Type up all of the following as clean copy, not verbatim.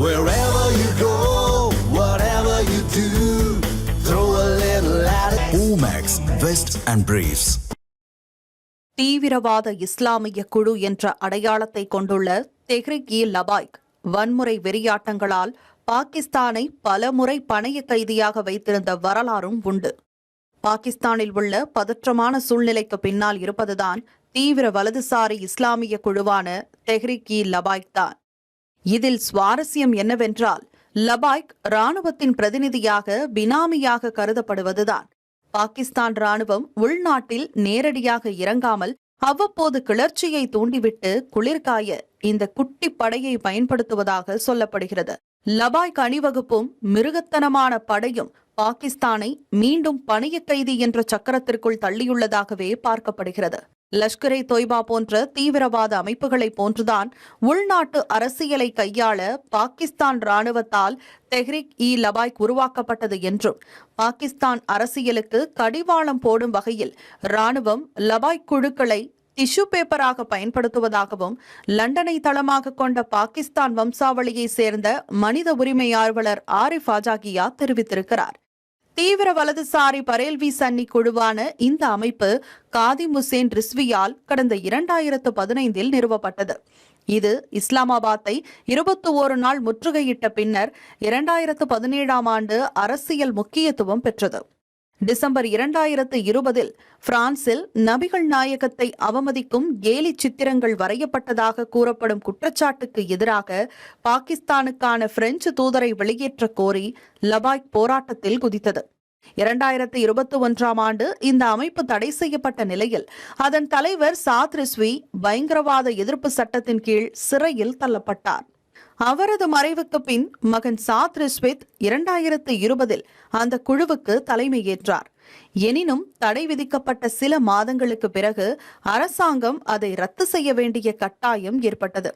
Wherever you go, whatever you do, throw a little at it. Omax, Vest and Briefs. தீவிரவாத இஸ்லாமிய குழு என்ற அடையாளத்தை கொண்டுள்ள தெஹ்ரிக்-இ-லபாய்க் வன்முறை வெறியாட்டங்களால் பாகிஸ்தானை பலமுறை பணைய கைதியாக வைத்திருந்த வரலாறும் உண்டு. பாகிஸ்தானில் உள்ள பதற்றமான சூழ்நிலைக்கு பின்னால் இருப்பதுதான் தீவிர வலதுசாரி இஸ்லாமிய குழுவான தெஹ்ரிக்-இ-லபாய்க் தான். இதில் சுவாரஸ்யம் என்னவென்றால், லபாய்க் இராணுவத்தின் பிரதிநிதியாக பினாமியாக கருதப்படுவதுதான். பாகிஸ்தான் ராணுவம் உள்நாட்டில் நேரடியாக இறங்காமல் அவ்வப்போது கிளர்ச்சியை தூண்டிவிட்டு குளிர்காய இந்த குட்டி படையை பயன்படுத்துவதாக சொல்லப்படுகிறது. லபாய்க் அணிவகுப்பும் மிருகத்தனமான படையும் பாகிஸ்தானை மீண்டும் பணைய கைதி என்ற சக்கரத்திற்குள் தள்ளியுள்ளதாகவே பார்க்கப்படுகிறது. லஷ்கர்-இ தொய்பா போன்ற தீவிரவாத அமைப்புகளை போன்றுதான் உள்நாட்டு அரசியலை கையாள பாகிஸ்தான் ராணுவத்தால் தெஹ்ரிக்-இ-லபாய்க் உருவாக்கப்பட்டது என்றும், பாகிஸ்தான் அரசியலுக்கு கடிவாளம் போடும் வகையில் ராணுவம் லபாய்க் குழுக்களை டிஷ்யூ பேப்பராக பயன்படுத்துவதாகவும் லண்டனை தளமாக கொண்ட பாகிஸ்தான் வம்சாவளியைச் சேர்ந்த மனித உரிமை ஆர்வலர் ஆரிஃப் ஆஜாகியா தெரிவித்திருக்கிறார். தீவிர வலதுசாரி பரேல்வி சன்னி குழுவான இந்த அமைப்பு காதிம் உசேன் ரிஸ்வியால் கடந்த 2015 நிறுவப்பட்டது. இது இஸ்லாமாபாத்தை 21 நாள் முற்றுகையிட்ட பின்னர் 2017 ஆண்டு அரசியல் முக்கியத்துவம் பெற்றது. டிசம்பர் 2020 பிரான்சில் நபிகள் நாயகத்தை அவமதிக்கும் கேலி சித்திரங்கள் வரையப்பட்டதாக கூறப்படும் குற்றச்சாட்டுக்கு எதிராக பாகிஸ்தானுக்கான பிரெஞ்சு தூதரை வெளியேற்ற கோரி லபாய்க் போராட்டத்தில் குதித்தது. 2021 ஆண்டு இந்த அமைப்பு தடை செய்யப்பட்ட நிலையில் அதன் தலைவர் சாத் ரிஸ்வி பயங்கரவாத எதிர்ப்பு சட்டத்தின் கீழ் சிறையில் தள்ளப்பட்டார். அவரது மறைவுக்கு பின் மகன் சாத் ரிஸ்வித் 2020 அந்த குழுவுக்கு தலைமையேற்றார். எனினும் தடை விதிக்கப்பட்ட சில மாதங்களுக்கு பிறகு அரசாங்கம் அதை ரத்து செய்ய வேண்டிய கட்டாயம் ஏற்பட்டது.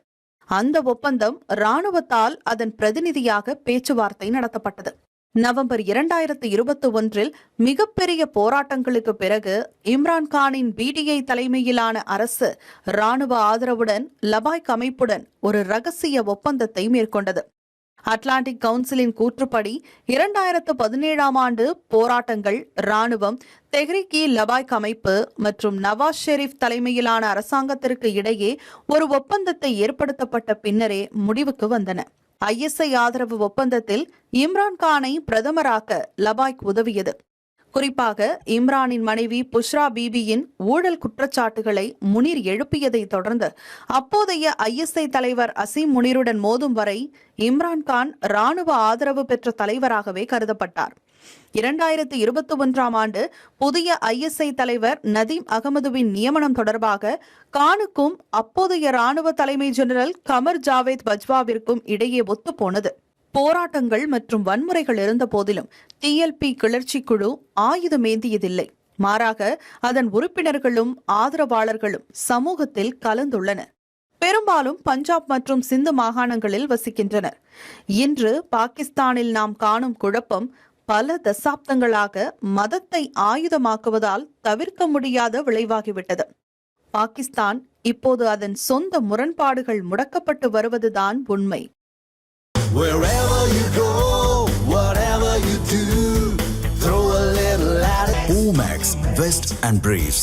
அந்த ஒப்பந்தம் இராணுவத்தால் அதன் பிரதிநிதியாக பேச்சுவார்த்தை நடத்தப்பட்டது. நவம்பர் 2021 மிகப்பெரிய போராட்டங்களுக்கு பிறகு இம்ரான்கானின் பிடிஐ தலைமையிலான அரசு இராணுவ ஆதரவுடன் லபாய்க் அமைப்புடன் ஒரு ரகசிய ஒப்பந்தத்தை மேற்கொண்டது. அட்லாண்டிக் கவுன்சிலின் கூற்றுப்படி 2017 ஆண்டு போராட்டங்கள் இராணுவம், தெஹ்ரிக்-இ-லபாய்க் அமைப்பு மற்றும் நவாஸ் ஷெரீப் தலைமையிலான அரசாங்கத்திற்கு இடையே ஒரு ஒப்பந்தத்தை ஏற்படுத்தப்பட்ட பின்னரே முடிவுக்கு வந்தன. ISI ஆதரவு ஒப்பந்தத்தில் இம்ரான்கானை பிரதமராக்க லபாய்க் உதவியது. குறிப்பாக இம்ரானின் மனைவி புஷ்ரா பீபியின் ஊழல் குற்றச்சாட்டுகளை முனீர் எழுப்பியதை தொடர்ந்து அப்போதைய ISI தலைவர் அசீம் முனீருடன் மோதும் வரை இம்ரான்கான் இராணுவ ஆதரவு பெற்ற தலைவராகவே கருதப்பட்டார். 2021 ஆண்டு புதிய ISI தலைவர் நதீம் அகமதுவின் நியமனம் தொடர்பாக கானுக்கும் அப்போதைய இராணுவ தலைமை ஜெனரல் கமர் ஜாவேத் பஜ்வாவிற்கும் இடையே ஒத்துப்போனது. போராட்டங்கள் மற்றும் வன்முறைகள் இருந்த போதிலும் TLP கிளர்ச்சி குழு ஆயுதமேந்தியதில்லை. மாறாக அதன் உறுப்பினர்களும் ஆதரவாளர்களும் சமூகத்தில் கலந்துள்ளனர். பெரும்பாலும் பஞ்சாப் மற்றும் சிந்து மாகாணங்களில் வசிக்கின்றனர். இன்று பாகிஸ்தானில் நாம் காணும் குழப்பம் பல தசாப்தங்களாக மதத்தை ஆயுதமாக்குவதால் தவிர்க்க முடியாத விளைவாகிவிட்டது. பாகிஸ்தான் இப்போது அதன் சொந்த முரண்பாடுகள் முடக்கப்பட்டு வருவதுதான் உண்மை. Wherever you go, whatever you do, throw a little at it. Omax, Vest and Briefs.